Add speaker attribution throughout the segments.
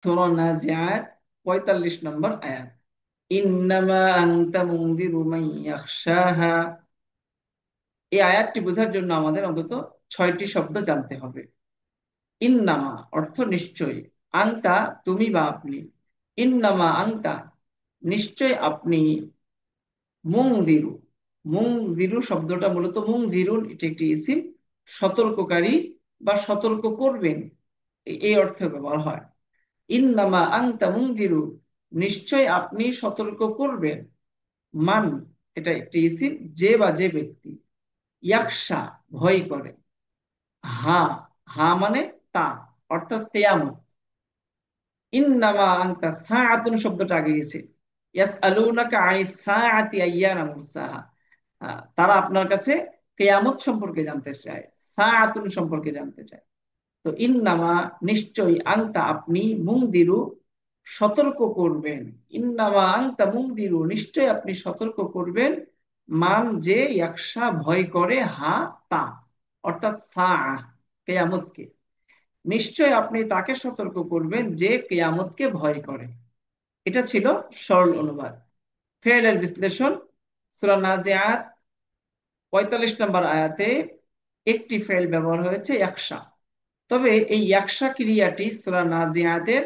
Speaker 1: সূরা নাজিআত ৪৫ নম্বর আয়াত। ইন্নামা আনতা মুনযিরু মান ইয়াখশাহা। এই আয়াতটি বোঝার জন্য আমাদের অন্তত ৬টি শব্দ জানতে হবে। ইন্নামা অর্থ নিশ্চয়ই, আংতা তুমি বা আপনি, ইন্নামা আংতা নিশ্চয় আপনি, মুংদিরু, মুংদিরু শব্দটা মূলত মুংদিরুন, এটি একটি ইসিম, সতর্ককারী বা সতর্ক করবেন, এই অর্থে ব্যবহার হয়। ইন্নামা আংতা মুংদিরু, নিশ্চয় আপনি সতর্ক করবেন, মান এটা একটি ইসিম, যে বা যে ব্যক্তি, ইয়াকশা ভয় করে, হা, হা মানে তা, অর্থাৎ কিয়ামত। ইন্নামা আনতা সাআতুন শব্দটা আগে গেছে। ইয়াসআলুনাকা আনিস সাআতি আইয়ানা মুরসাহা। তারা আপনার কাছে কিয়ামত সম্পর্কে জানতে চায়, সাআতুন সম্পর্কে জানতে চায়। তো ইন্নামা নিশ্চয়ই, আনতা আপনি, মুনদিরু সতর্ক করবেন, ইন্নামা আনতা মুনদিরু নিশ্চয় আপনি সতর্ক করবেন, মান যে ইয়াকশা ভয় করে, হা তা, অর্থাৎ সাআ কিয়ামতকে। নিশ্চয় আপনি তাকে সতর্ক করবেন যে কিয়ামতকে ভয় করে। এটা ছিল সরল অনুবাদ। ফেলের বিশ্লেষণ। সূরা নাজিআত ৪৫ নম্বর আয়াতে একটি ফেল ব্যবহার হয়েছে, ইয়াকশা। তবে এই ইয়াকশা ক্রিয়াটি সূরা নাজিআতের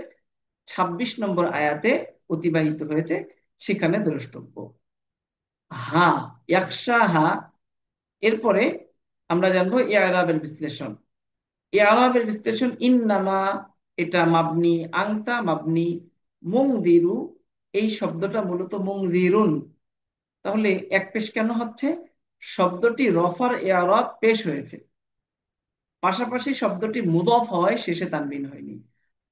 Speaker 1: ২৬ নম্বর আয়াতে অতিবাহিত হয়েছে, সেখানে দ্রষ্টব্য। হা, ইয়াকশা হা। এরপরে আমরা জানবো ইআরাবের বিশ্লেষণ। ইআরাবের বিশ্লেষণ, ইন্নামা এটা মাবনি, আংতা মাবনি, মুংদিরু এই শব্দটা মূলত মুংদিরুন। তাহলে এক পেশ কেন হচ্ছে? শব্দটি রফার ইআরাব পেশ হয়েছে, পাশাপাশি শব্দটি মুদফ হয়, শেষে তানবিন হয়নি।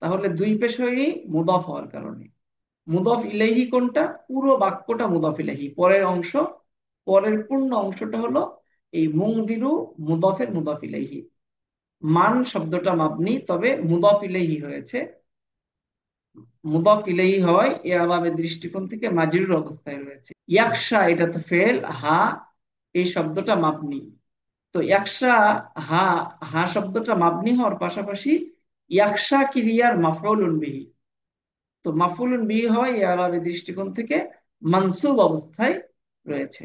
Speaker 1: তাহলে দুই পেশ হয়নি মুদফ হওয়ার কারণে। মুদফ ইলাইহি কোনটা? পুরো বাক্যটা মুদফ ইলাইহি, পরের অংশ, পরের পূর্ণ অংশটা হলো এই মুংদিরু, মুদফের মুদফ ইলাইহি। মান শব্দটা মাবনি, তবে মুদফ ইলাইহি হয়েছে। মুদাফ ইলাইহি হওয়ায় ইআরাবের দৃষ্টিকোণ থেকে মাজরুর অবস্থায় রয়েছে। ইয়াকশা এটা তো ফেল, হা এই শব্দটা মাবনি। তো ইয়াকশা, হা, হা শব্দটা মাবনি হওয়ার পাশাপাশি ইয়াকশা ক্রিয়ার মাফউলুন বিহি। তো মাফউলুন বিহি হয় ইআরাবের দৃষ্টিকোণ থেকে মানসুব অবস্থায় রয়েছে।